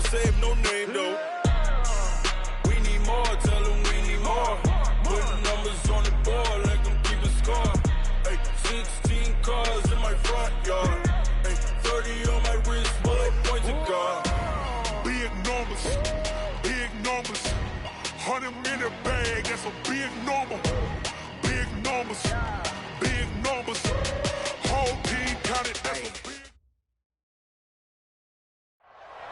say him no name though. We need more, tell him we need more. Putting numbers on the board like I'm keeping score. Ay, 16 cars in my front yard. Ay, 30 on my wrist, bullet points of God. Big numbers, big numbers. 100 in the bag, that's a big number. Big numbers, big numbers. Whole team counted, that's a big.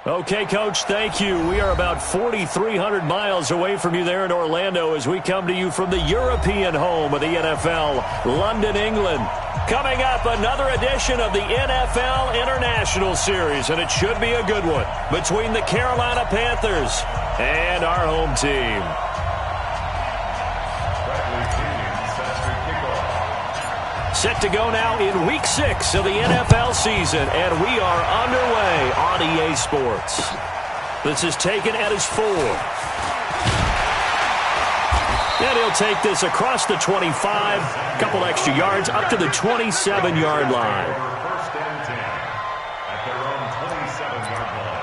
Okay, Coach, thank you. We are about 4,300 miles away from you there in Orlando as we come to you from the European home of the NFL, London, England. Coming up, another edition of the NFL International Series, and it should be a good one between the Carolina Panthers and our home team. Set to go now in Week 6 of the NFL season, and we are underway on EA Sports. This is taken at his 4. And he'll take this across the 25, a couple extra yards, up to the 27-yard line. First and 10 at their own 27-yard line.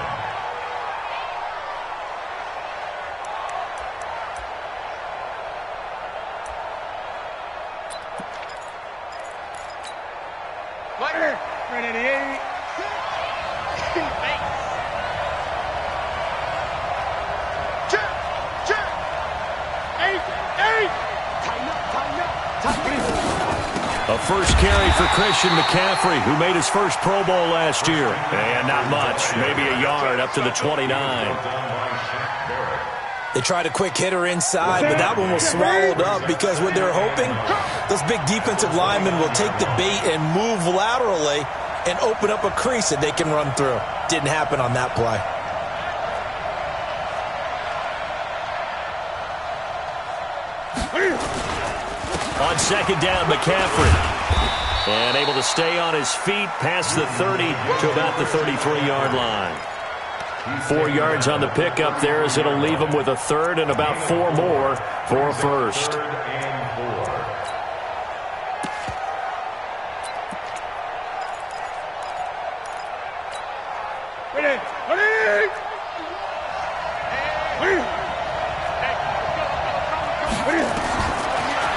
Right at the 8. A first carry for Christian McCaffrey, who made his first Pro Bowl last year. And not much, maybe a yard up to the 29. They tried a quick hitter inside, but that one was swallowed up because what they're hoping, those big defensive linemen will take the bait and move laterally and open up a crease that they can run through. Didn't happen on that play. On second down, McCaffrey. And able to stay on his feet past the 30 to about the 33-yard line. 4 yards on the pickup there as it'll leave him with a third and about 4 more for a first.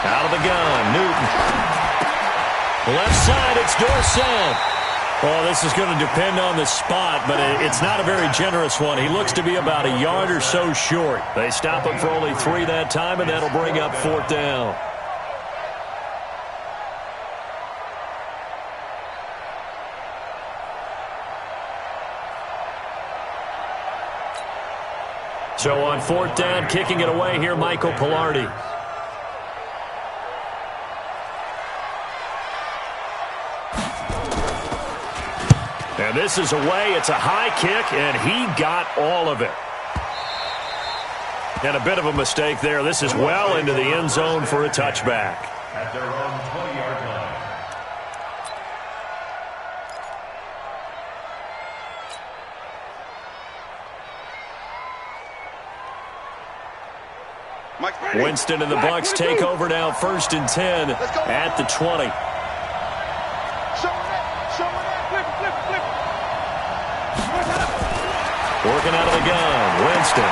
Out of the gun, Newton. Left side, it's Dorsett. Well, this is going to depend on the spot, but it's not a very generous one. He looks to be about a yard or so short. They stop him for only 3 that time, and that'll bring up 4th down. So on 4th down, kicking it away here, Michael Pilardi. And this is away. It's a high kick, and he got all of it. And a bit of a mistake there. This is well into the end zone for a touchback. At their own 20-yard line. Winston and the Bucks take over now, 1st and 10 at the 20. Working out of the gun, Winston.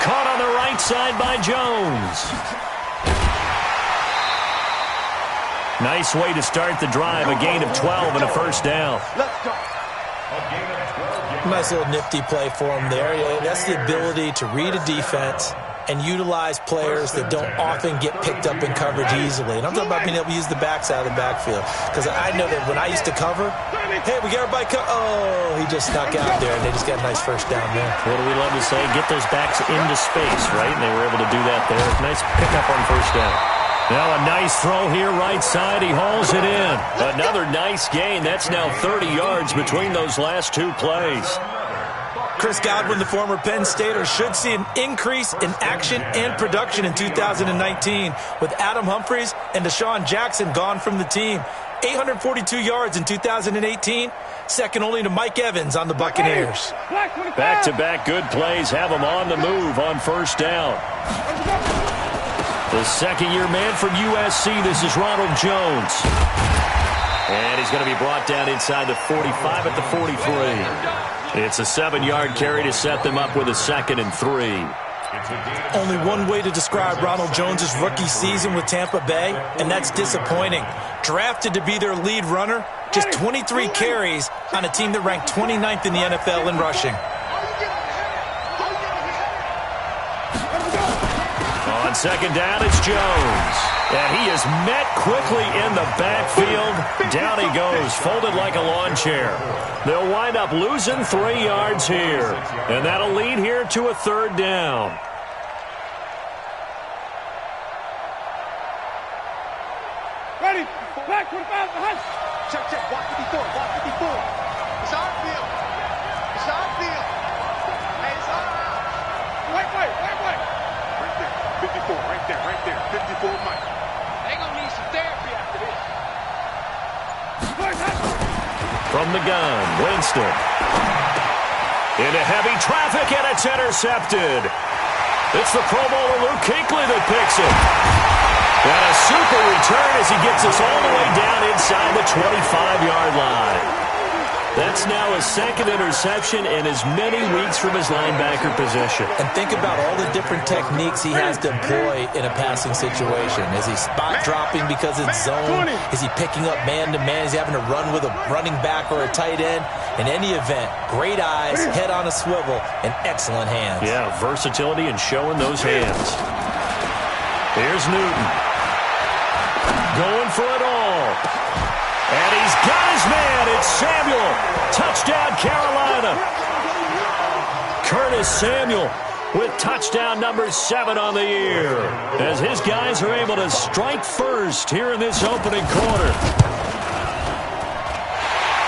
Caught on the right side by Jones. Nice way to start the drive, a gain of 12 and a first down. Nice little nifty play for him there. That's the ability to read a defense and utilize players that don't often get picked up in coverage easily. And I'm talking about being able to use the backs out of the backfield. Because I know that when I used to cover, hey, we got everybody oh, he just snuck out there, and they just got a nice first down there. What do we love to say? Get those backs into space, right? And they were able to do that there. Nice pickup on first down. Now a nice throw here, right side. He hauls it in. Another nice gain. That's now 30 yards between those last 2 plays. Chris Godwin, the former Penn Stater, should see an increase in action and production in 2019 with Adam Humphries and Deshaun Jackson gone from the team. 842 yards in 2018, second only to Mike Evans on the Buccaneers. Back-to-back good plays have him on the move on first down. The second-year man from USC, this is Ronald Jones. And he's going to be brought down inside the 45 at the 43. It's a 7-yard carry to set them up with a 2nd and 3. Only one way to describe Ronald Jones' rookie season with Tampa Bay, and that's disappointing. Drafted to be their lead runner, just 23 carries on a team that ranked 29th in the NFL in rushing. On 2nd down, it's Jones. And he is met quickly in the backfield. Down he goes, folded like a lawn chair. They'll wind up losing 3 yards here. And that'll lead here to a 3rd down. Ready. Black 25, behind. Check, block 54, block 54. It's our field. It's our field. Hey, it's our house. Right. Right there, 54, right there. 54, Mike. They gonna need some therapy after this. From the gun, Winston. Into heavy traffic, and it's intercepted. It's the Pro Bowler Luke Kuechly that picks it. And a super return as he gets us all the way down inside the 25-yard line. That's now his 2nd interception in as many weeks from his linebacker position. And think about all the different techniques he has to employ in a passing situation. Is he spot dropping because it's zone? Is he picking up man-to-man? Is he having to run with a running back or a tight end? In any event, great eyes, head on a swivel, and excellent hands. Yeah, versatility and showing those hands. Here's Newton. Going for it all. And he's got his man. It's Samuel. Touchdown, Carolina. Curtis Samuel with touchdown number 7 on the year, as his guys are able to strike first here in this opening quarter.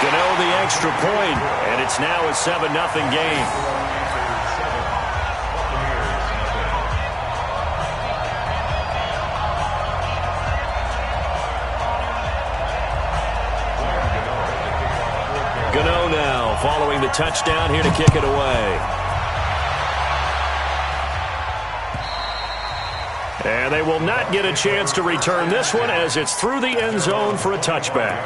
Gano the extra point, and it's now a 7-0 game. Gano now following the touchdown here to kick it away. And they will not get a chance to return this one as it's through the end zone for a touchback.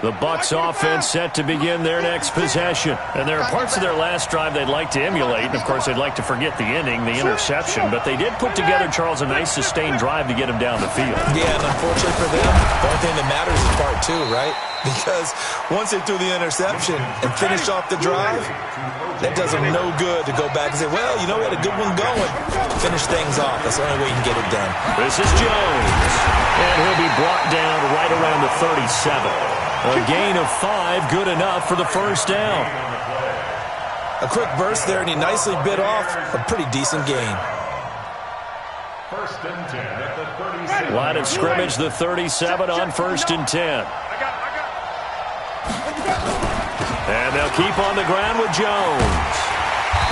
The Bucs offense set to begin their next possession. And there are parts of their last drive they'd like to emulate. And, of course, they'd like to forget the inning, the interception. But they did put together, Charles, a nice sustained drive to get him down the field. Yeah, and unfortunately for them, the only thing that matters is part 2, right? Because once they threw the interception and finished off the drive, that does them no good to go back and say, well, you know, we had a good one going. Finish things off. That's the only way you can get it done. This is Jones. And he'll be brought down right around the 37. A gain of 5, good enough for the first down. A quick burst there, and he nicely bit off a pretty decent gain. 1st and 10 at the 37. Line of scrimmage, the 37 on 1st and 10. And they'll keep on the ground with Jones.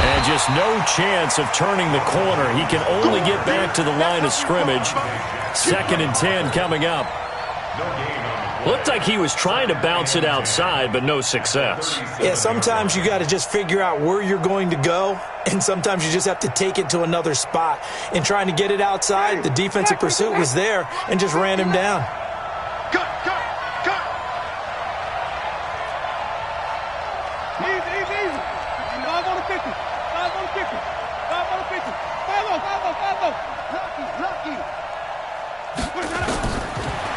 And just no chance of turning the corner. He can only get back to the line of scrimmage. 2nd and 10 coming up. Looked like he was trying to bounce it outside, but no success. Yeah, sometimes you got to just figure out where you're going to go, and sometimes you just have to take it to another spot. In trying to get it outside, the defensive pursuit was there and just ran him down. Cut. Easy. 5 on the 50. 5 on the 50. 5 on the 50. 5 Lucky.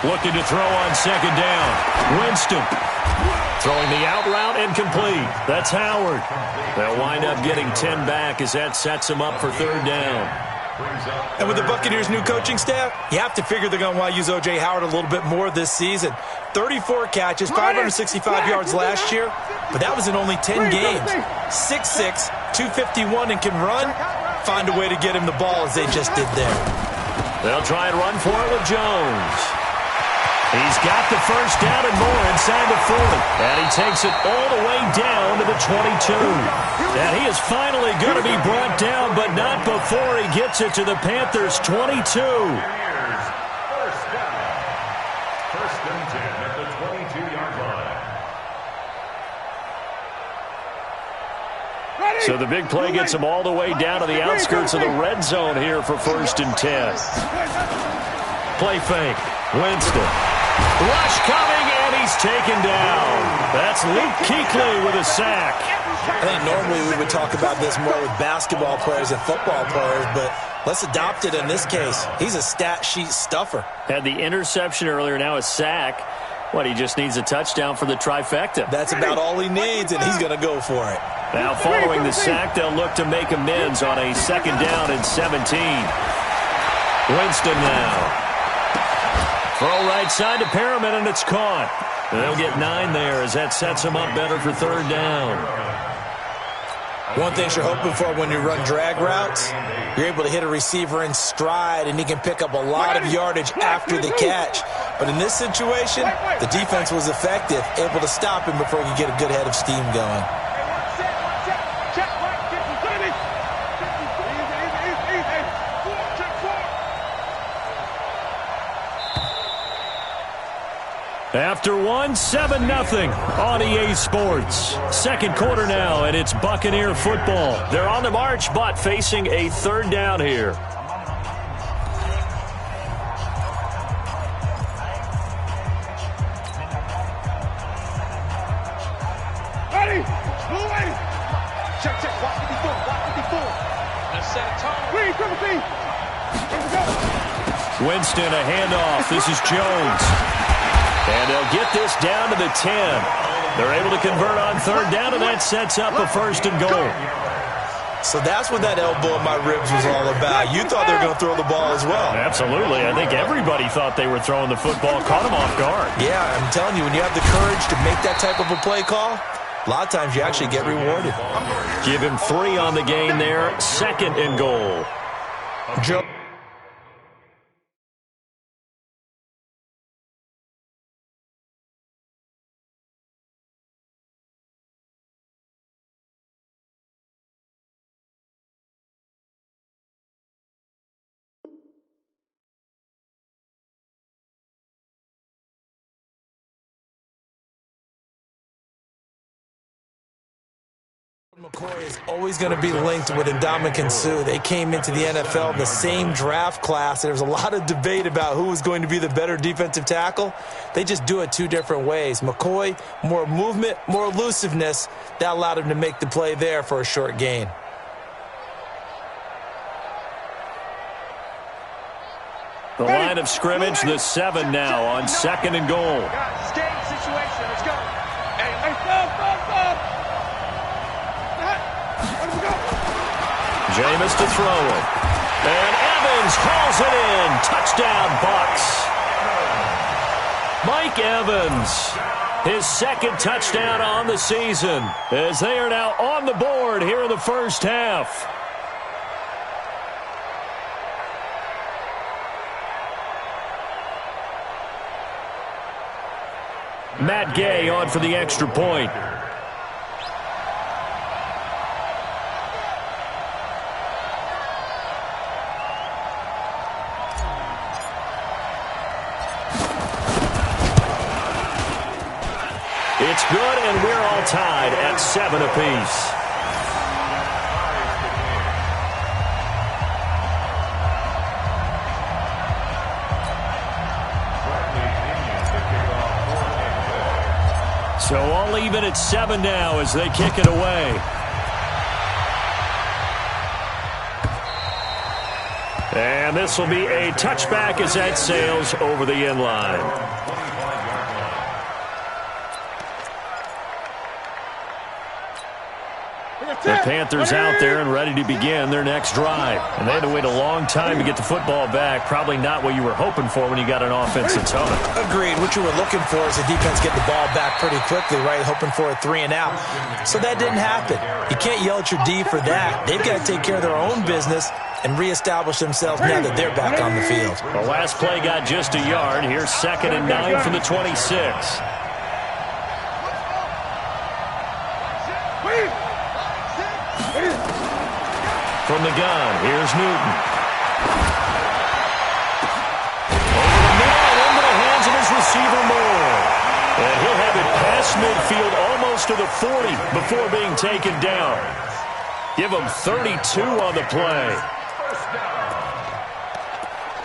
Looking to throw on 2nd down. Winston throwing the out route incomplete. That's Howard. They'll wind up getting 10 back as that sets them up for 3rd down. And with the Buccaneers' new coaching staff, you have to figure they're going to want to use O.J. Howard a little bit more this season. 34 catches, 565 yards last year, but that was in only 10 games. 6'6", 251, and can run. Find a way to get him the ball as they just did there. They'll try and run for it with Jones. He's got the first down and more inside the 40. And he takes it all the way down to the 22. And he is finally going to be brought down, but not before he gets it to the Panthers' 22. First down. 1st and 10 at the 22-yard line. So the big play gets him all the way down to the outskirts of the red zone here for 1st and 10. Play fake. Winston. Rush coming, and he's taken down. That's Luke Kuechly with a sack. I think normally we would talk about this more with basketball players and football players, but let's adopt it in this case. He's a stat sheet stuffer. Had the interception earlier, now a sack. What, he just needs a touchdown for the trifecta. That's about all he needs, and he's going to go for it. Now following the sack, they'll look to make amends on a 2nd down and 17. Winston now. Throw right side to Perriman, and it's caught. They'll get 9 there as that sets him up better for 3rd down. One thing you're hoping for when you run drag routes, you're able to hit a receiver in stride, and he can pick up a lot of yardage after the catch. But in this situation, the defense was effective, able to stop him before he could get a good head of steam going. After one, 7-0 on EA Sports. 2nd quarter now, and it's Buccaneer football. They're on the march, but facing a 3rd down here. Ready? Move ready. Check, check. Watch 54. Watch 54. Let's set a tone. Read, Timothy. Here we go. Winston, a handoff. This is Jones. And they'll get this down to the 10. They're able to convert on 3rd down, and that sets up a 1st and goal. So that's what that elbow in my ribs was all about. You thought they were going to throw the ball as well. Absolutely. I think everybody thought they were throwing the football, caught him off guard. Yeah, I'm telling you, when you have the courage to make that type of a play call, a lot of times you actually get rewarded. Give him 3 on the gain there. 2nd and goal. Joe. McCoy is always going to be linked with Ndamukong Suh. They came into the NFL in the same draft class. There was a lot of debate about who was going to be the better defensive tackle. They just do it 2 different ways. McCoy, more movement, more elusiveness. That allowed him to make the play there for a short gain. The line of scrimmage, the 7 now on 2nd and goal. Game situation. Let's go. Hey, stop. Jameis to throw it. And Evans hauls it in. Touchdown, Bucs. Mike Evans, his 2nd touchdown on the season, as they are now on the board here in the 1st half. Matt Gay on for the extra point. It's good, and we're all tied at 7 apiece. So all even at 7 now as they kick it away. And this will be a touchback as that sails over the end line. The Panthers out there and ready to begin their next drive. And they had to wait a long time to get the football back. Probably not what you were hoping for when you got an offensive ton. Agreed. What you were looking for is the defense get the ball back pretty quickly, right? Hoping for a 3 and out. So that didn't happen. You can't yell at your D for that. They've got to take care of their own business and reestablish themselves now that they're back on the field. The last play got just a yard. Here's 2nd and 9 from the 26. From the gun, here's Newton. Over the middle and into the hands of his receiver Moore. And he'll have it past midfield almost to the 40 before being taken down. Give them 32 on the play. First down.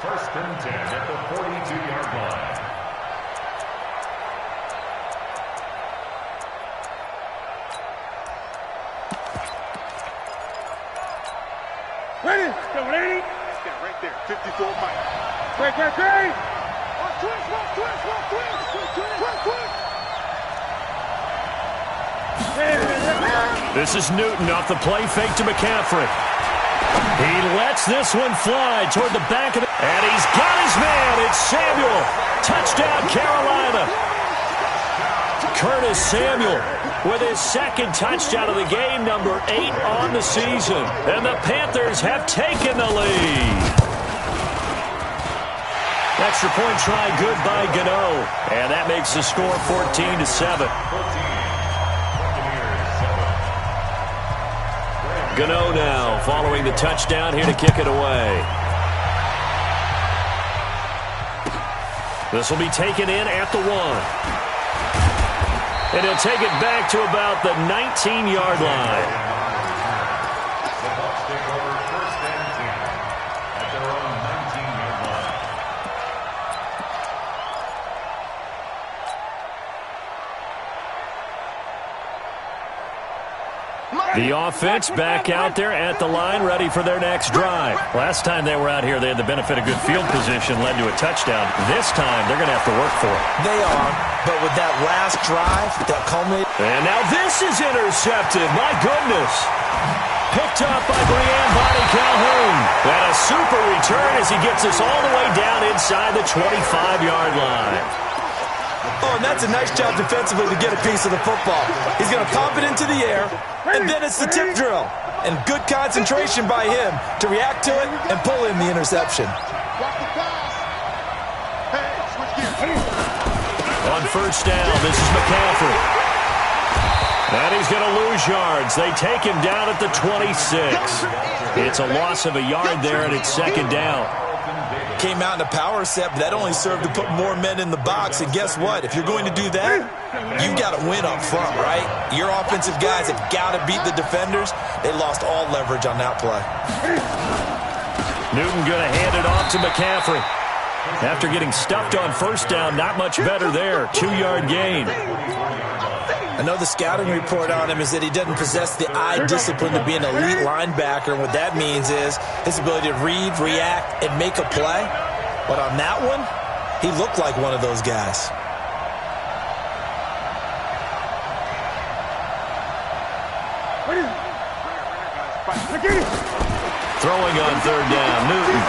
First and 10 at the 42-yard line. Ready? Go, ready? Stand right there. 54 Mike. Quick, quick, quick! This is Newton off the play fake to McCaffrey. He lets this one fly toward the back of the... And he's got his man. It's Samuel. Touchdown, Carolina. Curtis Samuel with his second touchdown of the game, number 8 on the season. And the Panthers have taken the lead. Extra point try good by Gano. And that makes the score 14-7. Gano now following the touchdown here to kick it away. This will be taken in at the 1. And he'll take it back to about the 19-yard line. The Bucs take over first and 10 at their own 19-yard line. The offense back out there at the line, ready for their next drive. Last time they were out here, they had the benefit of good field position, led to a touchdown. This time, they're going to have to work for it. They are, but with that last drive, that culminated... And now this is intercepted. My goodness. Picked up by Brian Bonnie Calhoun. And a super return as he gets us all the way down inside the 25-yard line. Oh, and that's a nice job defensively to get a piece of the football. He's going to pump it into the air, and then it's the tip drill. And good concentration by him to react to it and pull in the interception. On first down, this is McCaffrey. And he's going to lose yards. They take him down at the 26. It's a loss of a yard there, and it's second down. Came out in a power set, but that only served to put more men in the box. And guess what? If you're going to do that, you've got to win up front, right? Your offensive guys have got to beat the defenders. They lost all leverage on that play. Newton going to hand it off to McCaffrey. After getting stuffed on first down, not much better there. 2-yard gain. I know the scouting report on him is that he doesn't possess the eye discipline to be an elite linebacker. And what that means is his ability to read, react, and make a play. But on that one, he looked like one of those guys. Throwing on third down, Newton.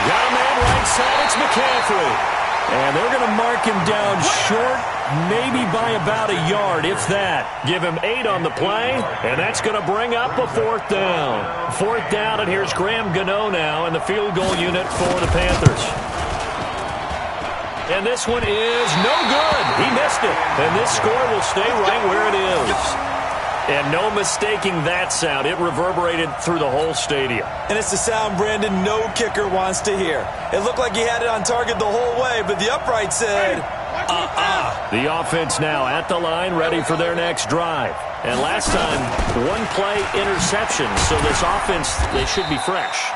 Got a man right side, it's McCaffrey. And they're going to mark him down short, maybe by about a yard, if that. Give him 8 on the play, and that's going to bring up a 4th down. 4th down, and here's Graham Gano now in the field goal unit for the Panthers. And this one is no good. He missed it. And this score will stay right where it is. And no mistaking that sound. It reverberated through the whole stadium. And it's the sound, Brandon, no kicker wants to hear. It looked like he had it on target the whole way, but the upright said, The offense now at the line, ready for their next drive. And last time, 1-play interception. So this offense, they should be fresh.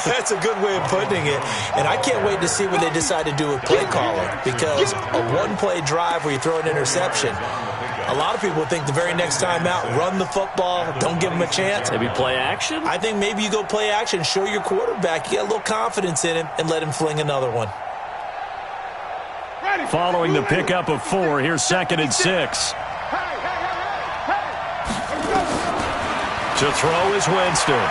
That's a good way of putting it. And I can't wait to see what they decide to do with play calling. Because a 1-play drive where you throw an interception, a lot of people think the very next time out, run the football, don't give him a chance. Maybe play action? I think maybe you go play action, show your quarterback, you get a little confidence in him, and let him fling another one. Following the pickup of 4, here's 2nd and 6. To throw is Winston.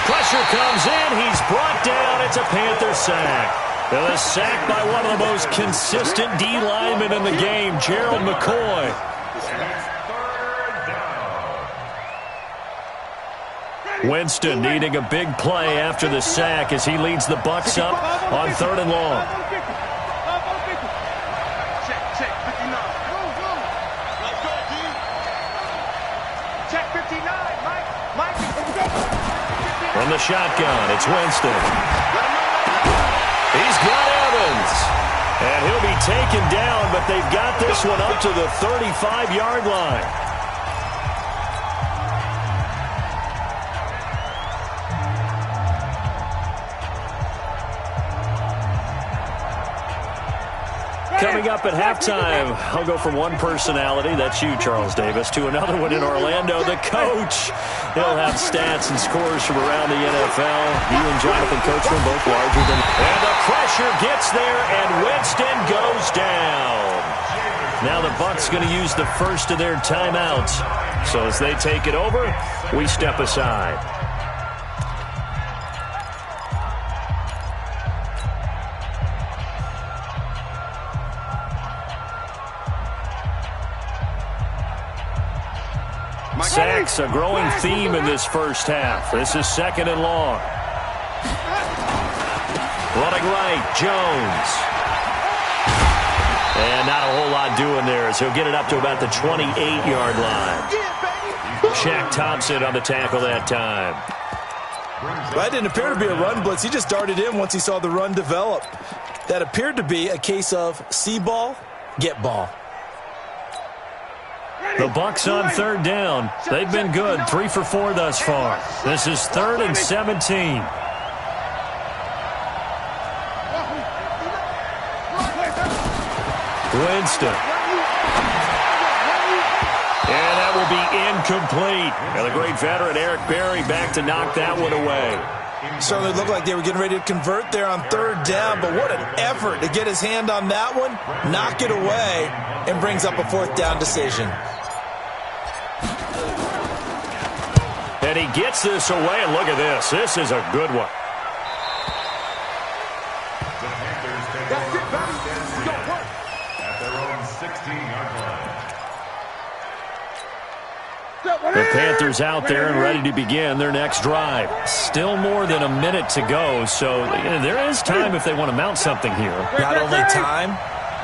Pressure comes in, he's brought down, it's a Panther sack. And a sack by one of the most consistent D linemen in the game, Gerald McCoy. Winston needing a big play after the sack as he leads the Bucs up on 3rd and long. Check 59. Let's go, D. Check 59. Mike. From the shotgun, it's Winston. He's got Evans. And he'll be taken down, but they've got this one up to the 35-yard line. Coming up at halftime, I'll go from one personality, that's you, Charles Davis, to another one in Orlando, the coach. He'll have stats and scores from around the NFL. You and Jonathan Coachman both larger than... And the pressure gets there, and Winston goes down. Now the Bucs going to use the first of their timeouts. So as they take it over, we step aside. Sacks, a growing theme in this first half. This is 2nd and long. Running right, Jones. And not a whole lot doing there as he'll get it up to about the 28-yard line. Shaq Thompson on the tackle that time. That didn't appear to be a run blitz. He just darted in once he saw the run develop. That appeared to be a case of see ball, get ball. The Bucs on 3rd down. They've been good, 3 for 4 thus far. This is 3rd and 17. Winston. And that will be incomplete. And the great veteran Eric Berry back to knock that one away. Certainly looked like they were getting ready to convert there on 3rd down, but what an effort to get his hand on that one, knock it away, and brings up a 4th down decision. And he gets this away, and look at this. This is a good one. The Panthers take over at their own 16-yard line. The Panthers out there and ready to begin their next drive. Still more than a minute to go, so there is time if they want to mount something here. Not only time,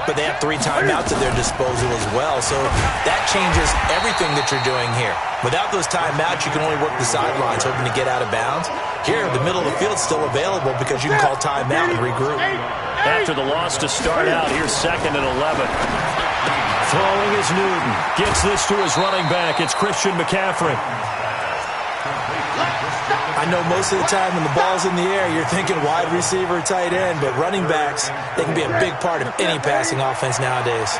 but they have 3 timeouts at their disposal as well, so that changes everything that you're doing here. Without those timeouts, you can only work the sidelines, hoping to get out of bounds. Here, the middle of the field's still available because you can call timeout and regroup. After the loss to start out, here's 2nd and 11. Throwing is Newton. Gets this to his running back. It's Christian McCaffrey. I know most of the time when the ball's in the air, you're thinking wide receiver, tight end, but running backs, they can be a big part of any passing offense nowadays.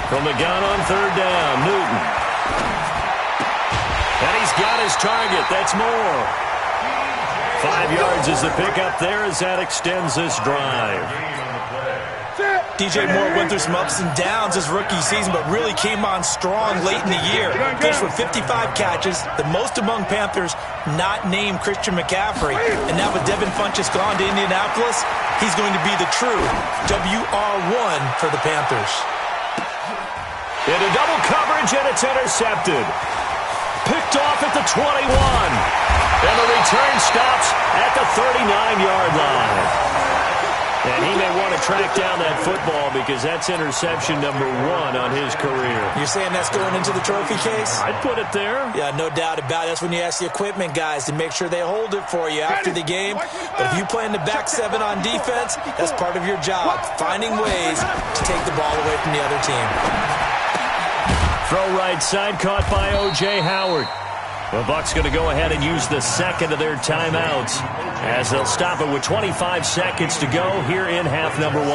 From the gun on 3rd down, Newton. And he's got his target. That's more. 5 yards is the pickup there as that extends this drive. DJ Moore went through some ups and downs his rookie season, but really came on strong late in the year. Finished with 55 catches, the most among Panthers not named Christian McCaffrey. And now with Devin Funchess gone to Indianapolis, he's going to be the true WR1 for the Panthers. Into double coverage, and it's intercepted. Picked off at the 21. And the return stops at the 39-yard line. And he may want to track down that football because that's interception number 1 on his career. You're saying that's going into the trophy case? I'd put it there. Yeah, no doubt about it. That's when you ask the equipment guys to make sure they hold it for you after the game. But if you play in the back 7 on defense, that's part of your job, finding ways to take the ball away from the other team. Throw right side, caught by O.J. Howard. The Bucs going to go ahead and use the 2nd of their timeouts as they'll stop it with 25 seconds to go here in half number 1.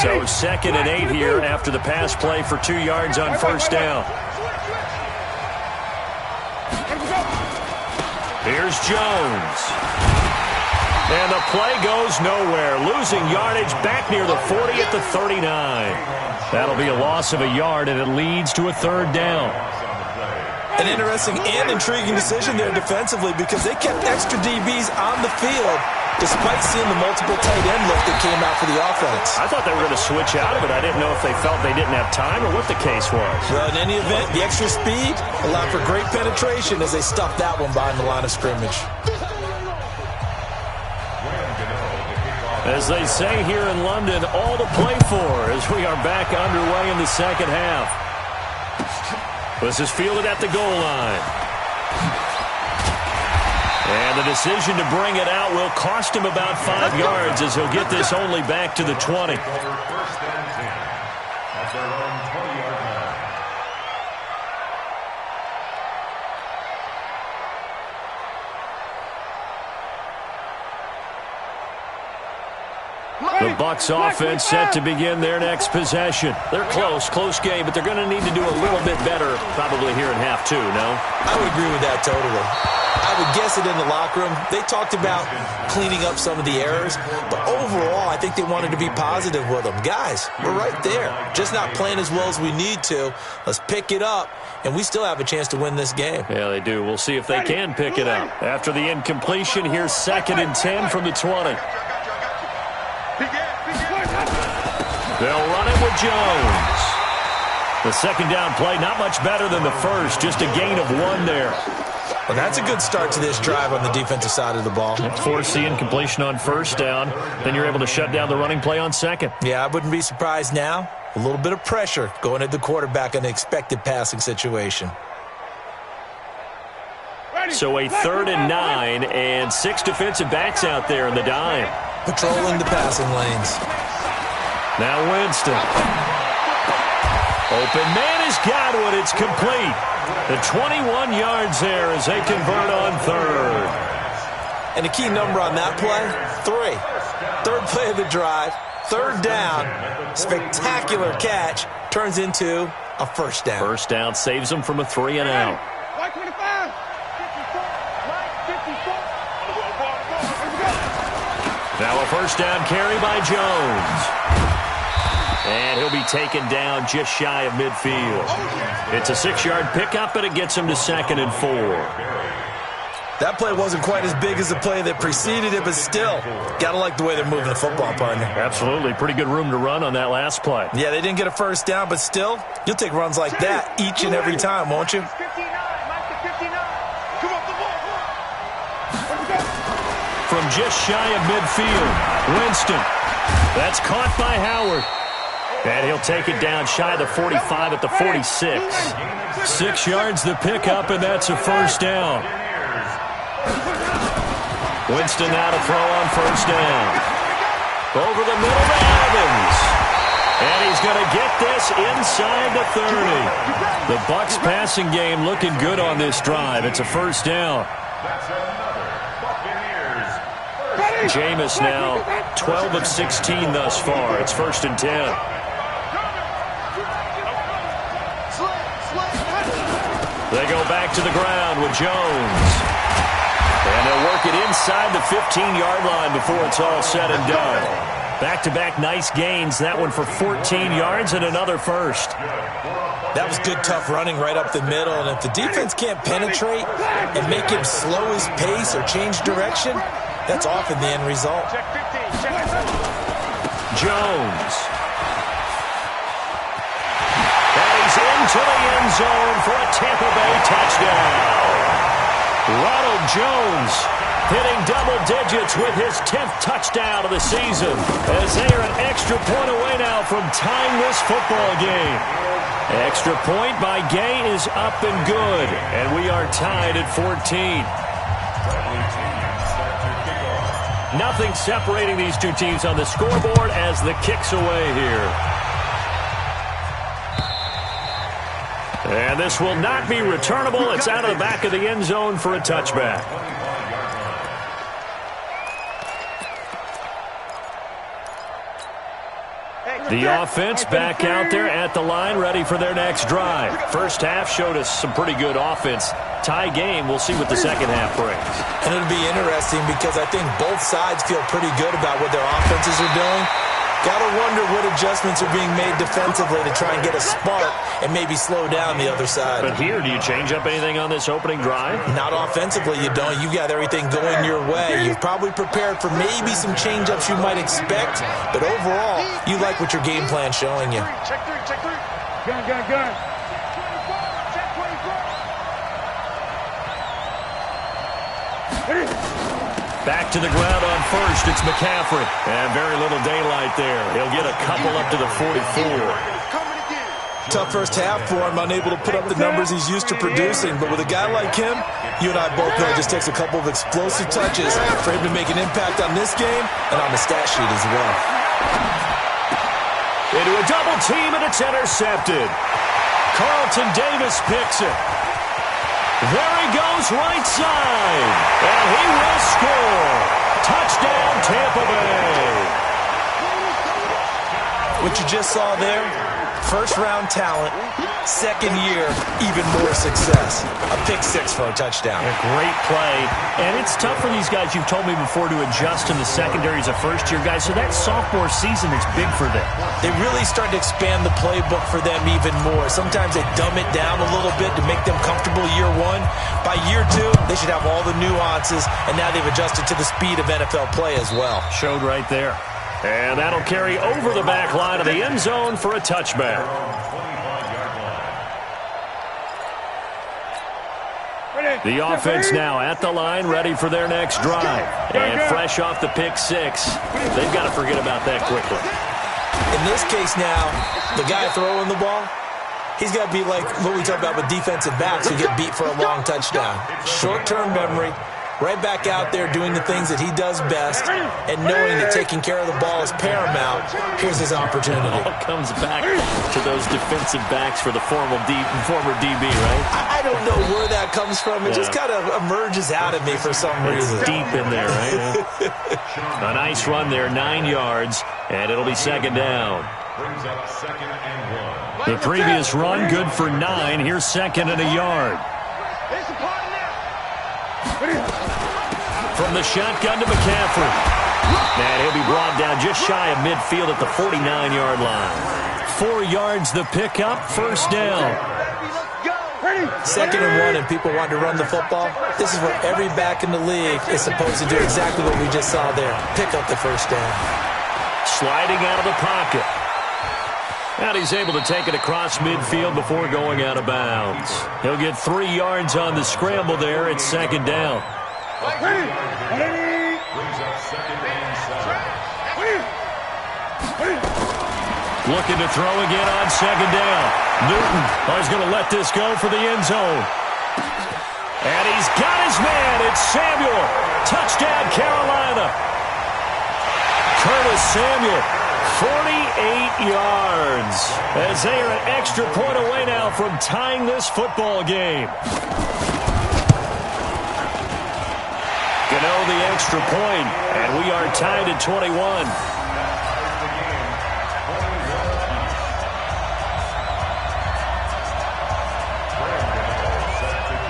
So 2nd and 8 here after the pass play for 2 yards on 1st down. Here's Jones. And the play goes nowhere. Losing yardage back near the 40 at the 39. That'll be a loss of a yard, and it leads to a 3rd down. An interesting and intriguing decision there defensively because they kept extra DBs on the field despite seeing the multiple tight end look that came out for the offense. I thought they were going to switch out of it. I didn't know if they felt they didn't have time or what the case was. Well, in any event, the extra speed allowed for great penetration as they stuffed that one behind the line of scrimmage. As they say here in London, all to play for as we are back underway in the second half. This is fielded at the goal line. And the decision to bring it out will cost him about 5 yards as he'll get this only back to the 20. First and 10 at their own 20-yard line. The Bucs offense set to begin their next possession. They're close game, but they're going to need to do a little bit better probably here in half 2, no? I would agree with that totally. I would guess it in the locker room. They talked about cleaning up some of the errors, but overall, I think they wanted to be positive with them. Guys, we're right there. Just not playing as well as we need to. Let's pick it up, and we still have a chance to win this game. Yeah, they do. We'll see if they can pick it up. After the incompletion, here's 2nd and 10 from the 20. They'll run it with Jones. The second down play, not much better than the first, just a gain of 1 there. Well, that's a good start to this drive on the defensive side of the ball. Force the incompletion on first down, then you're able to shut down the running play on second. Yeah, I wouldn't be surprised now. A little bit of pressure going at the quarterback in the expected passing situation. So a 3rd and 9 and 6 defensive backs out there in the dime. Patrolling the passing lanes. Now Winston. Open man has got one. It's complete. The 21 yards there as they convert on 3rd. And the key number on that play, 3. 3rd play of the drive, 3rd down, spectacular catch, turns into a first down. First down saves them from a 3 and out. Now a first down carry by Jones. And he'll be taken down just shy of midfield. It's a 6-yard pickup, and it gets him to 2nd and 4. That play wasn't quite as big as the play that preceded it, but still, got to like the way they're moving the football, partner. Absolutely. Pretty good room to run on that last play. Yeah, they didn't get a first down, but still, you'll take runs like that each and every time, won't you? From just shy of midfield, Winston. That's caught by Howard. And he'll take it down shy of the 45 at the 46. 6 yards the pickup, and that's a first down. Winston now to throw on first down. Over the middle to Evans. And he's going to get this inside the 30. The Bucs passing game looking good on this drive. It's a first down. Jameis now 12 of 16 thus far. It's 1st and 10. They go back to the ground with Jones. And they'll work it inside the 15-yard line before it's all said and done. Back-to-back nice gains. That one for 14 yards and another first. That was good, tough running right up the middle. And if the defense can't penetrate and make him slow his pace or change direction, that's often the end result. Jones. And he's into the end zone for a Tampa Bay touchdown. Ronald Jones hitting double digits with his 10th touchdown of the season as they are an extra point away now from tying this football game. Extra point by Gay is up and good, and we are tied at 14. Nothing separating these two teams on the scoreboard as the kick's away here. And this will not be returnable. It's out of the back of the end zone for a touchback. The offense back out there at the line, ready for their next drive. First half showed us some pretty good offense. Tie game, we'll see what the second half brings. And it'll be interesting because I think both sides feel pretty good about what their offenses are doing. Got to wonder what adjustments are being made defensively to try and get a spark and maybe slow down the other side. But here, do you change up anything on this opening drive? Not offensively, you don't. You got everything going your way. You've probably prepared for maybe some change-ups you might expect, but overall, you like what your game plan's showing you. Check three. Gun. Back to the ground on first. It's McCaffrey. And very little daylight there. He'll get a couple up to the 44. Tough first half for him, unable to put up the numbers he's used to producing. But with a guy like him, you and I both know it just takes a couple of explosive touches for him to make an impact on this game and on the stat sheet as well. Into a double team, and it's intercepted. Carlton Davis picks it. There he goes, right side. And he will score. Touchdown, Tampa Bay. What you just saw there, first-round talent, second year, even more success. A pick six for a touchdown. A great play. And it's tough for these guys, you've told me before, to adjust in the secondary as a first-year guy. So that sophomore season is big for them. They really start to expand the playbook for them even more. Sometimes they dumb it down a little bit to make them comfortable year one. By year two, they should have all the nuances, and now they've adjusted to the speed of NFL play as well. Showed right there. And that'll carry over the back line of the end zone for a touchback. The offense now at the line, ready for their next drive. And fresh off the pick six, they've got to forget about that quickly. In this case now, the guy throwing the ball, he's got to be like what we talk about with defensive backs who get beat for a long touchdown. Short-term memory. Right back out there doing the things that he does best and knowing that taking care of the ball is paramount. Here's his opportunity. It all comes back to those defensive backs for the former DB, right? I don't know where that comes from. It just kind of emerges out of me for some reason. It's deep in there, right? A nice run there, 9 yards, and it'll be second down. Brings up second and 1. The previous run, good for 9. Here's second and a yard. From the shotgun to McCaffrey. And he'll be brought down just shy of midfield at the 49-yard line. 4 yards the pickup, first down. Second and 1 and people want to run the football. This is where every back in the league is supposed to do exactly what we just saw there. Pick up the first down. Sliding out of the pocket. And he's able to take it across midfield before going out of bounds. He'll get 3 yards on the scramble there. It's second down. Brings up second and 7. Looking to throw again on second down. Newton is going to let this go for the end zone. And he's got his man. It's Samuel. Touchdown, Carolina. Curtis Samuel, 48 yards. As they are an extra point away now from tying this football game. Gano the extra point, and we are tied at 21.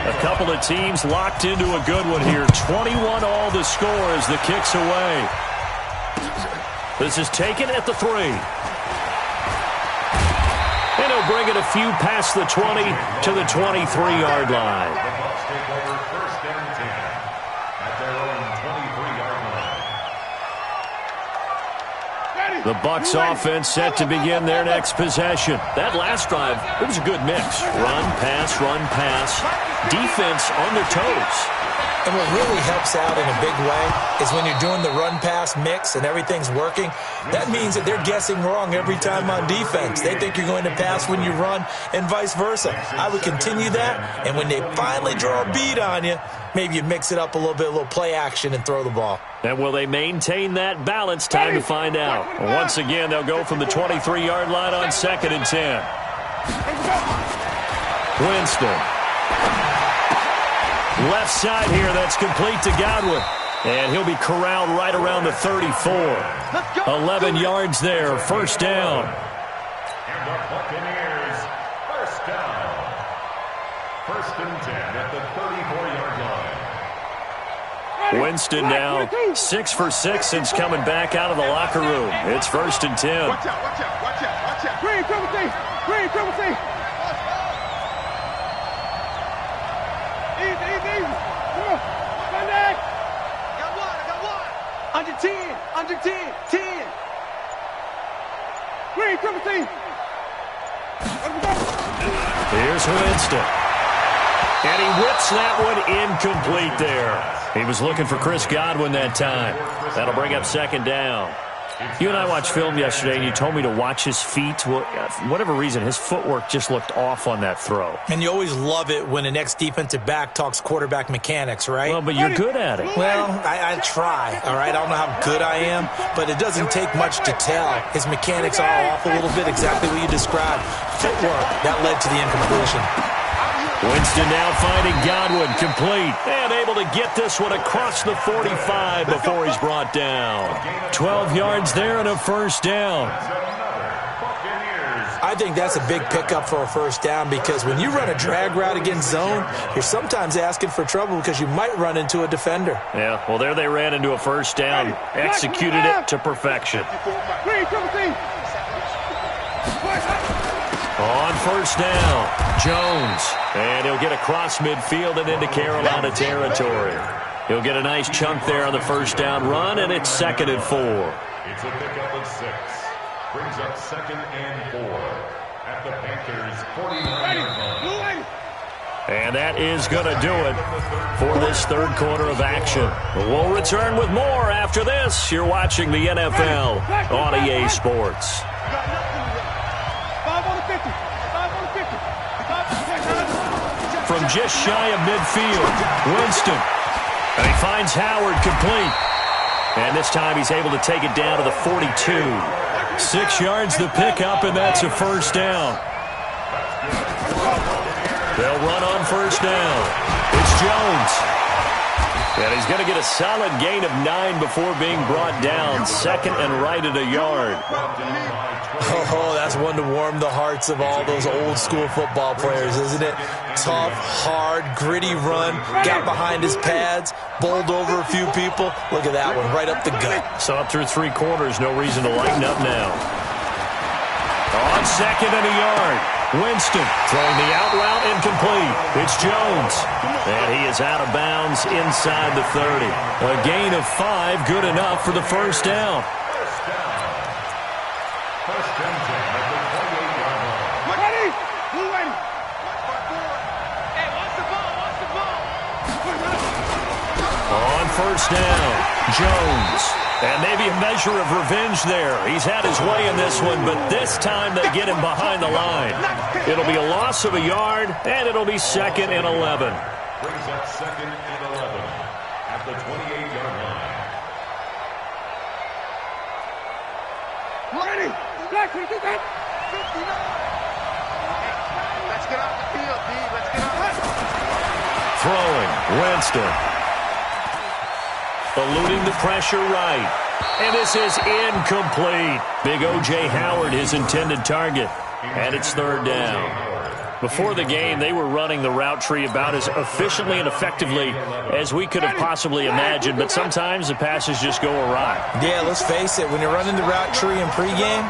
A couple of teams locked into a good one here. 21 all the score as the kick's away. This is taken at the 3. And he'll bring it a few past the 20 to the 23-yard line. The Bucs take over first and 10 at their own 23-yard line. The Bucs offense set to begin their next possession. That last drive, it was a good mix. Run, pass, defense on their toes. And what really helps out in a big way is when you're doing the run-pass mix and everything's working, that means that they're guessing wrong every time on defense. They think you're going to pass when you run and vice versa. I would continue that, and when they finally draw a beat on you, maybe you mix it up a little bit, a little play action, and throw the ball. And will they maintain that balance? Time to find out. Once again, they'll go from the 23-yard line on second and 10. Winston. Left side here, that's complete to Godwin. And he'll be corralled right around the 34. 11 yards there, first down. And the Buccaneers, first down. First and 10 at the 34-yard line. Winston now 6 for 6 since coming back out of the locker room. It's first and 10. Watch out. Green, triple T. Easy. Come on. Contact. I got one. Under 10. 10. Green, triple T. Here's Winston. And he whips that one incomplete there. He was looking for Chris Godwin that time. That'll bring up second down. You and I watched film yesterday, and you told me to watch his feet. Well, for whatever reason, his footwork just looked off on that throw. And you always love it when the next defensive back talks quarterback mechanics, right? Well, but you're good at it. Well, I try, all right? I don't know how good I am, but it doesn't take much to tell. His mechanics are off a little bit, exactly what you described. Footwork, that led to the incompletion. Winston now finding Godwin, complete, and able to get this one across the 45 before he's brought down. 12 yards there and a first down. I think that's a big pickup for a first down because when you run a drag route against zone, you're sometimes asking for trouble because you might run into a defender. Yeah, well, there they ran into a first down, executed it to perfection. On first down, Jones. And he'll get across midfield and into Carolina territory. He'll get a nice chunk there on the first down run, and it's 2nd and 4. It's a pickup of 6. Brings up 2nd and 4 at the Panthers' 49-yard line. And that is going to do it for this third quarter of action. We'll return with more after this. You're watching the NFL on EA Sports. From just shy of midfield, Winston. And he finds Howard complete. And this time he's able to take it down to the 42. 6 yards the pickup, and that's a first down. They'll run on first down. It's Jones. And he's going to get a solid gain of 9 before being brought down. 2nd and right at a yard. Oh, that's one to warm the hearts of all those old-school football players, isn't it? Tough, hard, gritty run, got behind his pads, bowled over a few people. Look at that one, right up the gut. Saw it through 3 quarters, no reason to lighten up now. On 2nd and a yard, Winston throwing the out route incomplete. It's Jones. And he is out of bounds inside the 30. A gain of 5, good enough for the first down. First and 10 at the 28-yard line. Ready? Blue ready. Hey, watch the ball. On first down, Jones. And maybe a measure of revenge there. He's had his way in this one, but this time they get him behind the line. It'll be a loss of a yard, and it'll be 2nd and 11. Brings up 2nd and 11 at the 28-yard line. Ready? Black, can you do that? 59. Let's get off the field, D. Let's get off. Throwing, Winston. Eluding the pressure right. And this is incomplete. Big O.J. Howard, his intended target. And it's 3rd down. Before the game, they were running the route tree about as efficiently and effectively as we could have possibly imagined, but sometimes the passes just go awry. Yeah, let's face it, when you're running the route tree in pregame,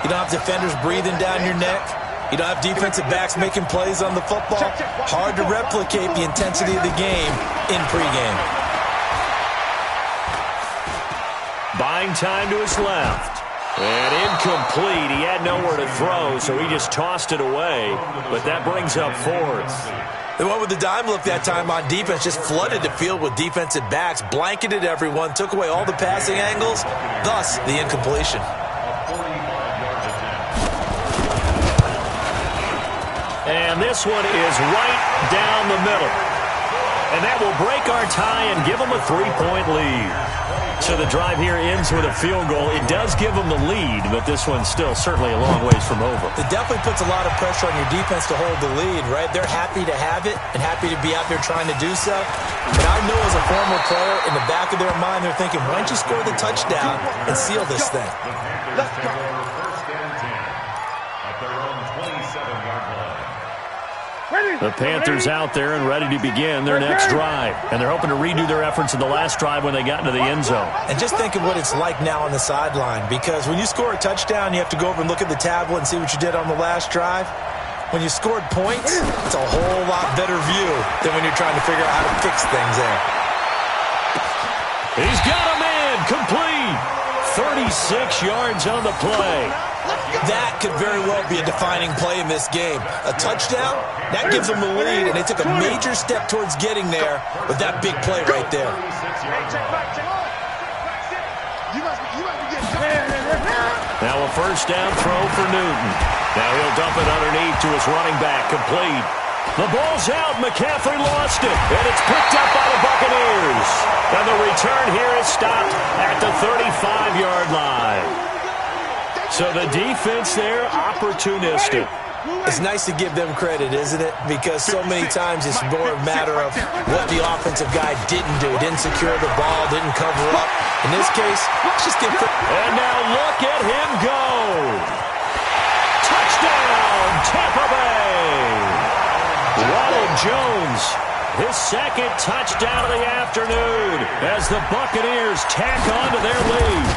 you don't have defenders breathing down your neck. You don't have defensive backs making plays on the football. Hard to replicate the intensity of the game in pregame. Buying time to his left. And incomplete. He had nowhere to throw, so he just tossed it away. But that brings up 4th. They went with the dime look that time on defense, just flooded the field with defensive backs, blanketed everyone, took away all the passing angles, thus the incompletion. And this one is right down the middle. And that will break our tie and give them a 3-point lead. So the drive here ends with a field goal. It does give them the lead, but this one's still certainly a long ways from over. It definitely puts a lot of pressure on your defense to hold the lead, right? They're happy to have it and happy to be out there trying to do so. But I know as a former player, in the back of their mind, they're thinking, why don't you score the touchdown and seal this thing? Let's go. First and 10 at their own 27-yard line. The Panthers out there and ready to begin their next drive. And they're hoping to redo their efforts in the last drive when they got into the end zone. And just think of what it's like now on the sideline, because when you score a touchdown, you have to go over and look at the tablet and see what you did on the last drive. When you scored points, it's a whole lot better view than when you're trying to figure out how to fix things there. He's got a man complete. 36 yards on the play. That could very well be a defining play in this game. A touchdown, that gives them the lead, and they took a major step towards getting there with that big play right there. Now a first down throw for Newton. Now he'll dump it underneath to his running back, complete. The ball's out. McCaffrey lost it, and it's picked up by the Buccaneers. And the return here is stopped at the 35-yard line. So the defense there, opportunistic. It's nice to give them credit, isn't it? Because so many times it's more a matter of what the offensive guy didn't do. Didn't secure the ball, didn't cover up. In this case, let's just give credit. And now look at him go. Touchdown, Tampa Bay. Ronald Jones, his second touchdown of the afternoon as the Buccaneers tack on to their lead.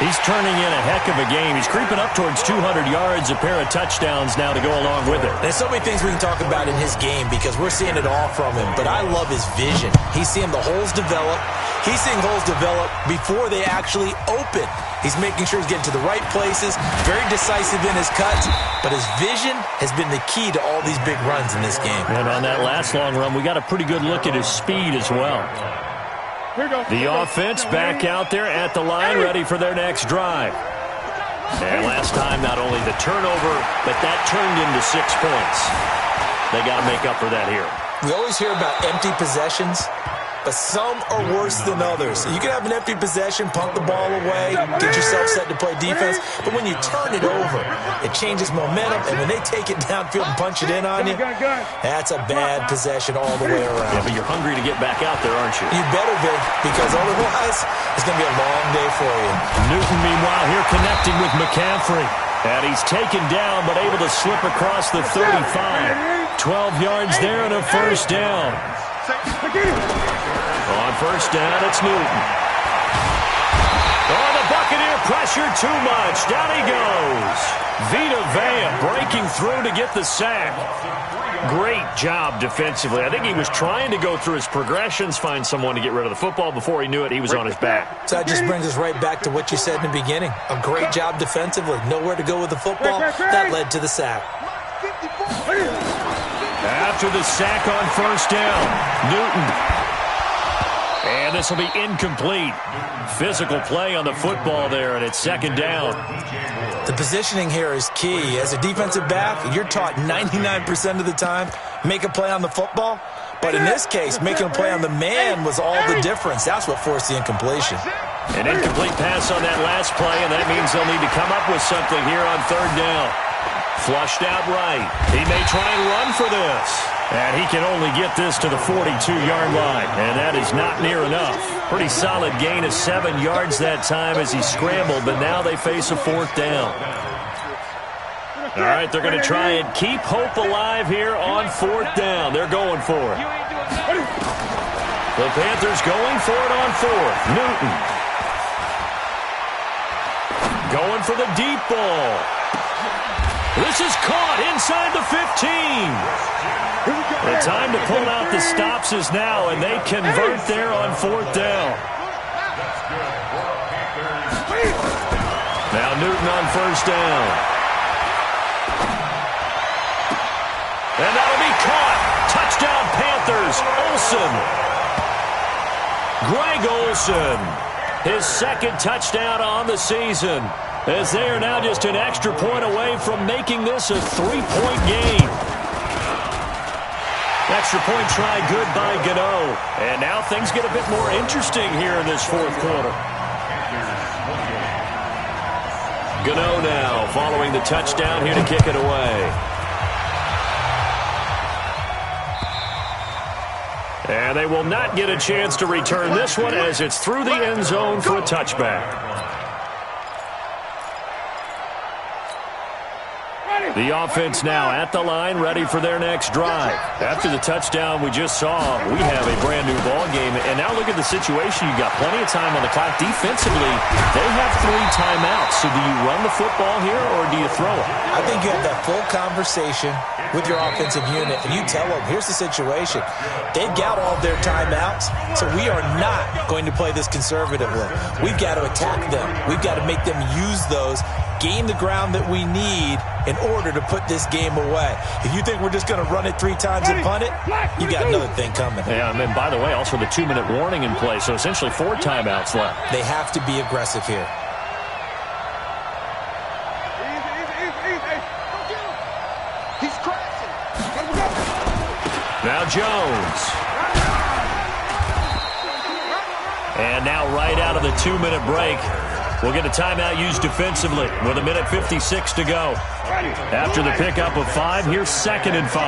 He's turning in a heck of a game. He's creeping up towards 200 yards, a pair of touchdowns now to go along with it. There's so many things we can talk about in his game because we're seeing it all from him, but I love his vision. He's seeing the holes develop. He's seeing holes develop before they actually open. He's making sure he's getting to the right places, very decisive in his cuts, but his vision has been the key to all these big runs in this game. And on that last long run, we got a pretty good look at his speed as well. The offense back out there at the line, ready for their next drive. And last time, not only the turnover, but that turned into 6 points. They got to make up for that here. We always hear about empty possessions, but some are worse than others. You can have an empty possession, punt the ball away, get yourself set to play defense, but when you turn it over, it changes momentum, and when they take it downfield and punch it in on you, that's a bad possession all the way around. Yeah, but you're hungry to get back out there, aren't you? You better be, because otherwise, it's going to be a long day for you. Newton, meanwhile, here connecting with McCaffrey. And he's taken down, but able to slip across the 35. 12 yards there and a first down. On first down, it's Newton. Oh, the Buccaneer pressure too much. Down he goes. Vita Vea breaking through to get the sack. Great job defensively. I think he was trying to go through his progressions, find someone to get rid of the football. Before he knew it, he was on his back. So that just brings us right back to what you said in the beginning. A great job defensively. Nowhere to go with the football. That led to the sack. After the sack on first down, Newton. And this will be incomplete. Physical play on the football there, and it's second down. The positioning here is key. As a defensive back, you're taught 99% of the time, make a play on the football. But in this case, making a play on the man was all the difference. That's what forced the incompletion. An incomplete pass on that last play, and that means they'll need to come up with something here on third down. Flushed out right. He may try and run for this. And he can only get this to the 42-yard line. And that is not near enough. Pretty solid gain of 7 yards that time as he scrambled, but now they face a fourth down. All right, they're going to try and keep hope alive here on fourth down. They're going for it. The Panthers going for it on fourth. Newton. Going for the deep ball. This is caught inside the 15. The time to pull out the stops is now, and they convert there on fourth down. Now Newton on first down. And that'll be caught. Touchdown Panthers. Olsen. Greg Olsen. His second touchdown on the season. As they are now just an extra point away from making this a 3-point game. Extra point try good by Gano. And now things get a bit more interesting here in this fourth quarter. Gano now following the touchdown here to kick it away. And they will not get a chance to return this one as it's through the end zone for a touchback. The offense now at the line, ready for their next drive. After the touchdown we just saw, we have a brand-new ball game. And now look at the situation. You've got plenty of time on the clock. Defensively, they have 3 timeouts. So do you run the football here or do you throw it? I think you have that full conversation with your offensive unit, and you tell them, here's the situation. They've got all of their timeouts, so we are not going to play this conservatively. We've got to attack them. We've got to make them use those, gain the ground that we need in order to put this game away. If you think we're just going to run it 3 times and punt it, you got another thing coming. Yeah, and then, by the way, also the 2-minute warning in play, so essentially 4 timeouts left. They have to be aggressive here. He's crashing. Now Jones. And now right out of the 2-minute break, we'll get a timeout used defensively with 1:56 to go. After the pickup of 5, here's 2nd and 5.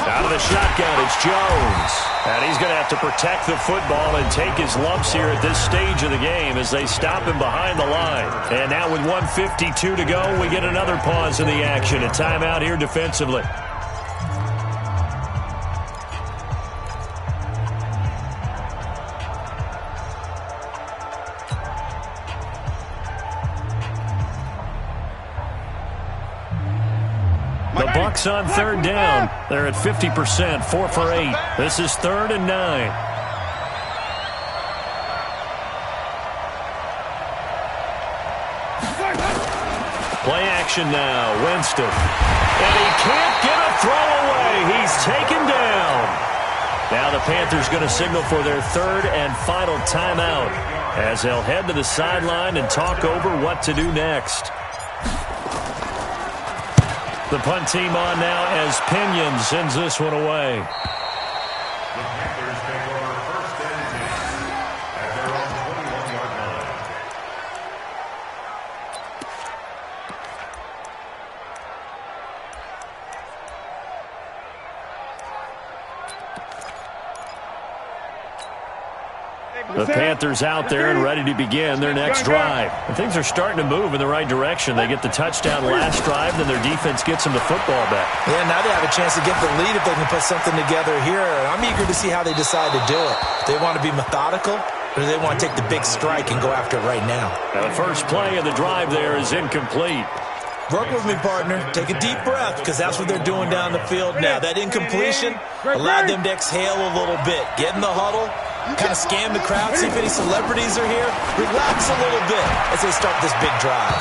Out of the shotgun, it's Jones. And he's going to have to protect the football and take his lumps here at this stage of the game as they stop him behind the line. And now with 1:52 to go, we get another pause in the action. A timeout here defensively. The Bucs on 3rd down. They're at 50%, 4 for 8. This is 3rd and 9. Play action now, Winston. And he can't get a throw away. He's taken down. Now the Panthers going to signal for their 3rd and final timeout as they'll head to the sideline and talk over what to do next. The punt team on now as Pinion sends this one away. The Panthers take over 1st and 10 at their own 21-yard line. The Panthers out there and ready to begin their next drive. And things are starting to move in the right direction. They get the touchdown last drive, then their defense gets them the football back. Yeah, now they have a chance to get the lead if they can put something together here. I'm eager to see how they decide to do it. Do they want to be methodical, or do they want to take the big strike and go after it right now? The first play of the drive there is incomplete. Work with me, partner. Take a deep breath, because that's what they're doing down the field now. That incompletion allowed them to exhale a little bit. Get in the huddle, kind of scan the crowd, see if any celebrities are here. Relax a little bit as they start this big drive.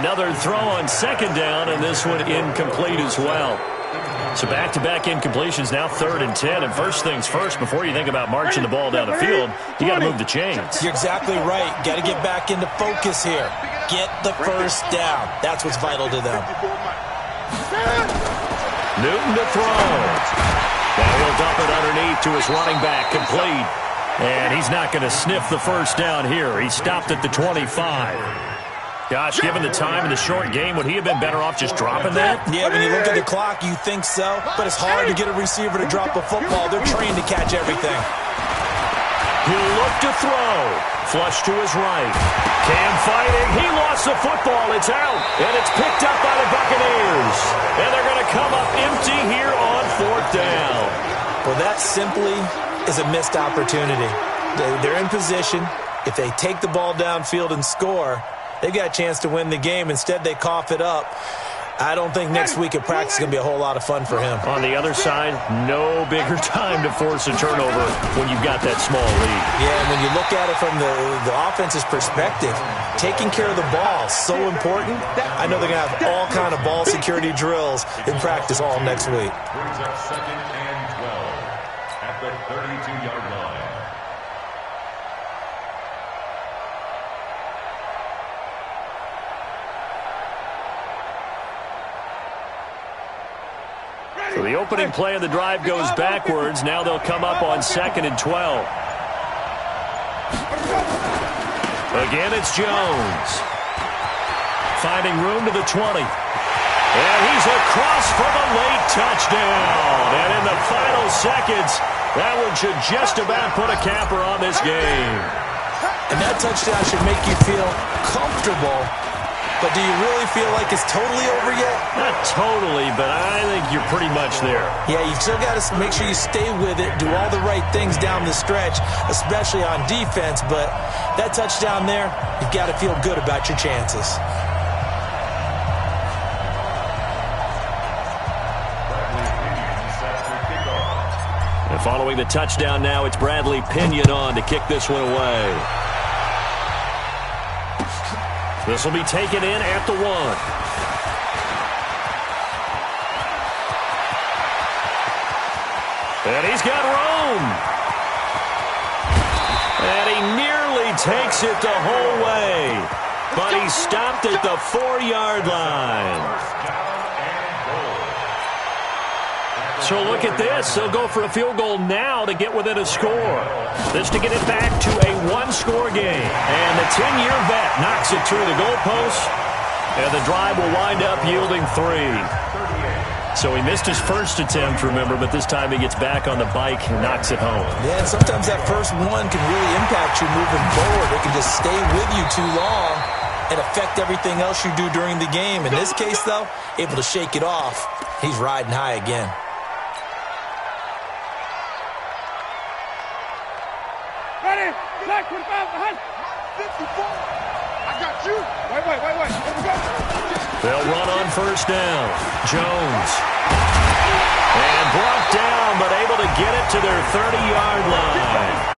Another throw on 2nd down, and this one incomplete as well. So back-to-back incompletions, now 3rd and 10. And first things first, before you think about marching the ball down the field, you got to move the chains. You're exactly right. Got to get back into focus here. Get the first down. That's what's vital to them. Newton to throw. Now he'll dump it underneath to his running back, complete. And he's not going to sniff the first down here. He stopped at the 25. Gosh, given the time in the short game, would he have been better off just dropping that? Yeah, when you look at the clock, you think so. But it's hard to get a receiver to drop a football. They're trained to catch everything. He'll look to throw. Flush to his right. Cam fighting. He lost the football. It's out. And it's picked up by the Buccaneers. And they're going to come up empty here on 4th down. Well, that simply is a missed opportunity. They're in position. If they take the ball downfield and score, they've got a chance to win the game. Instead, they cough it up. I don't think next week at practice is going to be a whole lot of fun for him. On the other side, no bigger time to force a turnover when you've got that small lead. Yeah, and when you look at it from the offense's perspective, taking care of the ball is so important. I know they're going to have all kind of ball security drills in practice all next week. Brings up 2nd and 12 at the 32-yard line. So the opening play of the drive goes backwards. Now they'll come up on 2nd and 12. Again, it's Jones. Finding room to the 20. And he's across for the late touchdown. And in the final seconds, that one should just about put a capper on this game. And that touchdown should make you feel comfortable. But do you really feel like it's totally over yet? Not totally, but I think you're pretty much there. Yeah, you still got to make sure you stay with it, do all the right things down the stretch, especially on defense. But that touchdown there, you've got to feel good about your chances. And following the touchdown now, it's Bradley Pinion on to kick this one away. This will be taken in at the 1. And he's got room. And he nearly takes it the whole way. But he stopped at the 4-yard line. So look at this. They'll go for a field goal now to get within a score. This to get it back to a 1-score game. And the 10-year vet knocks it through the goalpost. And the drive will wind up yielding 3. So he missed his first attempt, remember, but this time he gets back on the bike and knocks it home. Yeah, and sometimes that first one can really impact you moving forward. It can just stay with you too long and affect everything else you do during the game. In this case, though, able to shake it off. He's riding high again. Ready? Black 25 behind. 54. I got you. Wait. Here we go. They'll run on first down. Jones. And brought down, but able to get it to their 30-yard line.